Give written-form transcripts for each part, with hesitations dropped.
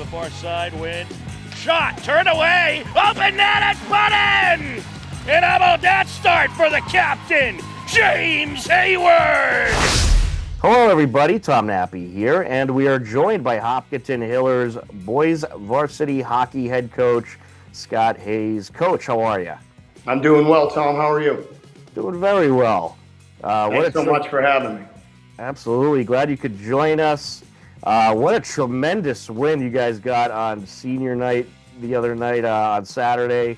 far side, Win. Shot, turned away, open net, it's put in! And how about that start for the captain, James Hayward? Hello everybody, Tom Nappy here, and we are joined by Hopkinton Hillers boys varsity hockey head coach, Scott Hayes. Coach, how are you? I'm doing well, Tom. How are you? Doing very well. Thanks so much for having me. Absolutely. Glad you could join us. What a tremendous win you guys got on senior night the other night on Saturday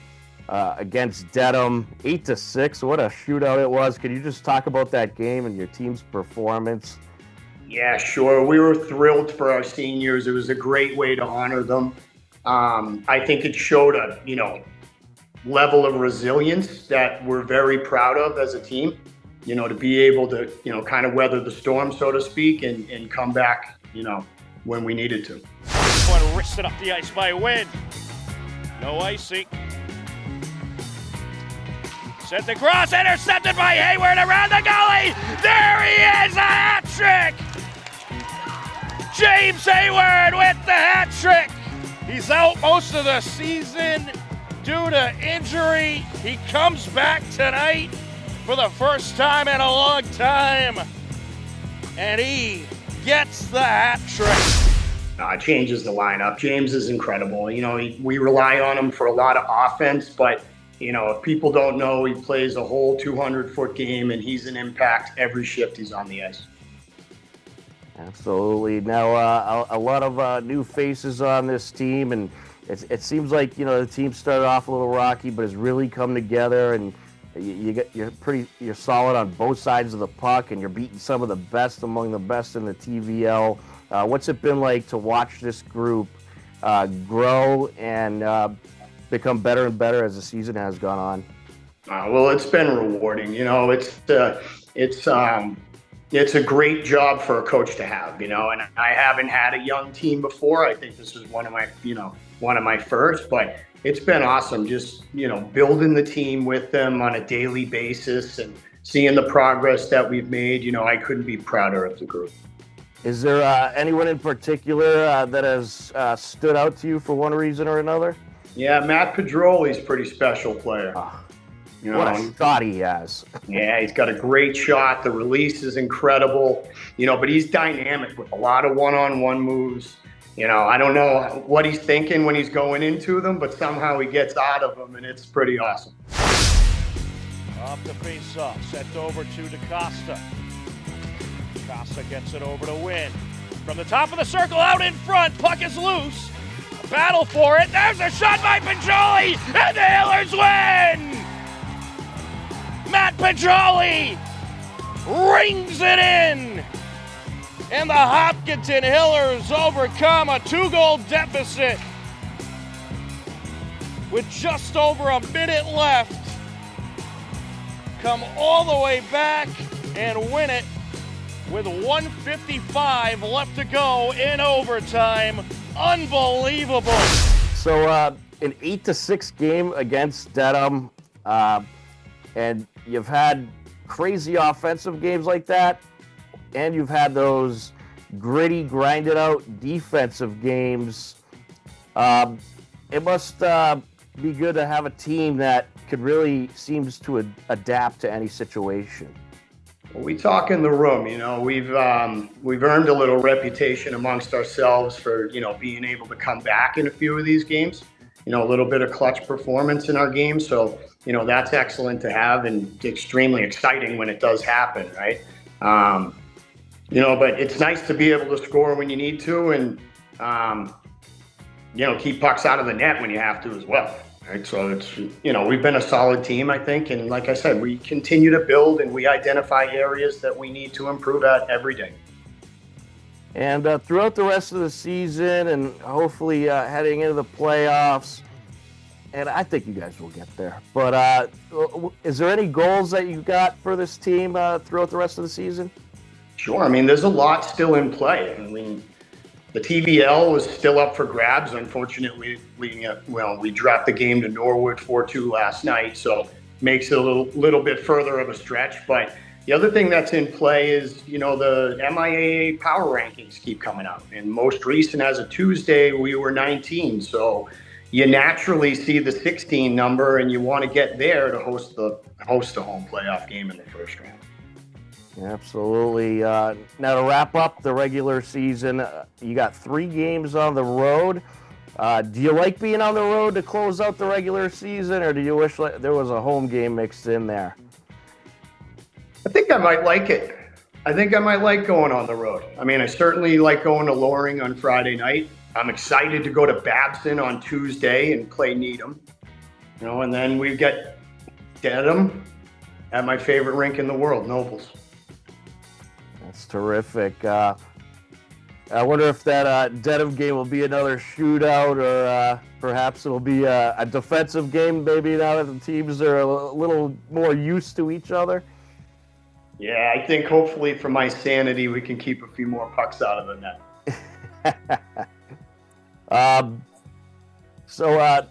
against Dedham, 8-6. What a shootout it was. Could you just talk about that game and your team's performance? Yeah, sure. We were thrilled for our seniors. It was a great way to honor them. I think it showed a level of resilience that we're very proud of as a team. To be able to kind of weather the storm, so to speak, and come back when we needed to. One wristed up the ice by Win. No icing. Sent across, intercepted by Hayward around the goalie. There he is, a hat trick. James Hayward with the hat trick. He's out most of the season due to injury. He comes back tonight for the first time in a long time, and he gets the hat trick. It changes the lineup. James is incredible. We rely on him for a lot of offense, but if people don't know, he plays a whole 200-foot game, and he's an impact every shift he's on the ice. Absolutely. Now, a lot of new faces on this team, and it seems like the team started off a little rocky, but has really come together, and you're solid on both sides of the puck, and you're beating some of the best among the best in the TVL. What's it been like to watch this group grow and become better and better as the season has gone on? Well, it's been rewarding. It's a great job for a coach to have. And I haven't had a young team before. I think this is one of my first, but it's been awesome just, building the team with them on a daily basis and seeing the progress that we've made. I couldn't be prouder of the group. Is there anyone in particular that has stood out to you for one reason or another? Yeah, Matt Pedroli's a pretty special player. What a shot he has. Yeah, he's got a great shot. The release is incredible, but he's dynamic with a lot of one-on-one moves. I don't know what he's thinking when he's going into them, but somehow he gets out of them, and it's pretty awesome. Off the face-off, sent over to DaCosta. DaCosta gets it over to Win. From the top of the circle, out in front, puck is loose. A battle for it. There's a shot by Pedroli, and the Hillers win! Matt Pedroli rings it in, and the Hopkinton Hillers overcome a 2-goal deficit with just over a minute left. Come all the way back and win it with 1:55 left to go in overtime. Unbelievable. So an 8-6 game against Dedham, and you've had crazy offensive games like that, and you've had those gritty, grinded out defensive games. It must be good to have a team that could really seems to adapt to any situation. Well, we talk in the room, we've earned a little reputation amongst ourselves for, being able to come back in a few of these games, a little bit of clutch performance in our game. So, that's excellent to have and extremely exciting when it does happen, right? But it's nice to be able to score when you need to and, keep pucks out of the net when you have to as well. Right, so it's, we've been a solid team, I think. And like I said, we continue to build and we identify areas that we need to improve at every day. And throughout the rest of the season and hopefully heading into the playoffs, and I think you guys will get there. But is there any goals that you got for this team throughout the rest of the season? Sure. There's a lot still in play. The TVL was still up for grabs. Unfortunately, we dropped the game to Norwood 4-2 last night, so makes it a little bit further of a stretch. But The other thing that's in play is, the MIAA power rankings keep coming out. And most recent as of Tuesday, we were 19. So you naturally see the 16 number and you want to get there to host a home playoff game in the first round. Absolutely. Now to wrap up the regular season, you got 3 games on the road. Do you like being on the road to close out the regular season, or do you wish there was a home game mixed in there? I think I might like it. I think I might like going on the road. I mean, I certainly like going to Loring on Friday night. I'm excited to go to Babson on Tuesday and play Needham. And then we get Dedham at my favorite rink in the world, Nobles. That's terrific. I wonder if that Dedham game will be another shootout, or perhaps it'll be a defensive game, maybe now that the teams are a little more used to each other. Yeah, I think hopefully for my sanity, we can keep a few more pucks out of the net. So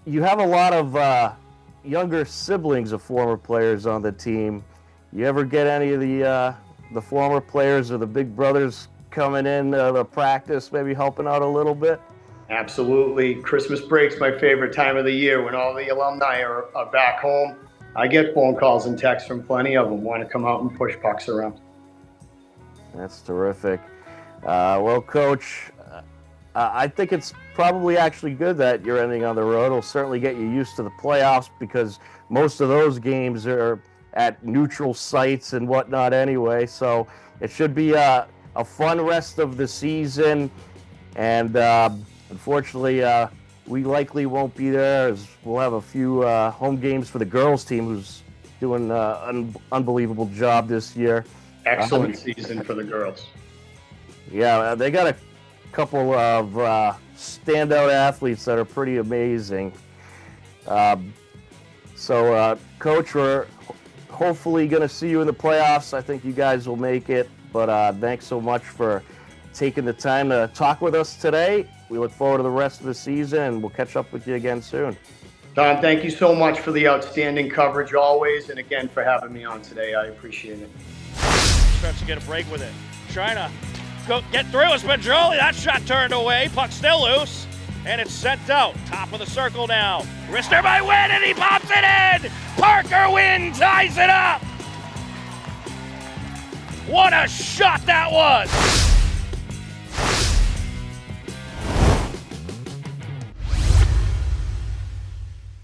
you have a lot of younger siblings of former players on the team. You ever get any of the former players or the big brothers coming in to practice, maybe helping out a little bit? Absolutely. Christmas break's my favorite time of the year when all the alumni are back home. I get phone calls and texts from plenty of them want to come out and push pucks around. That's terrific. Well, Coach, I think it's probably actually good that you're ending on the road. It'll certainly get you used to the playoffs, because most of those games are at neutral sites and whatnot anyway. So it should be a fun rest of the season. And unfortunately, we likely won't be there, as we'll have a few home games for the girls team, who's doing an unbelievable job this year. Excellent season for the girls. Yeah, they got a couple of standout athletes that are pretty amazing. So, Coach, we're hopefully going to see you in the playoffs. I think you guys will make it. But thanks so much for taking the time to talk with us today. We look forward to the rest of the season, and we'll catch up with you again soon. Don, thank you so much for the outstanding coverage always, and again for having me on today. I appreciate it. Starts to get a break with it. Trying to get through. It's Pedroli. That shot turned away. Puck still loose, and it's sent out. Top of the circle now. Wrister by Wynn, and he pops it in. Parker Wynn ties it up. What a shot that was!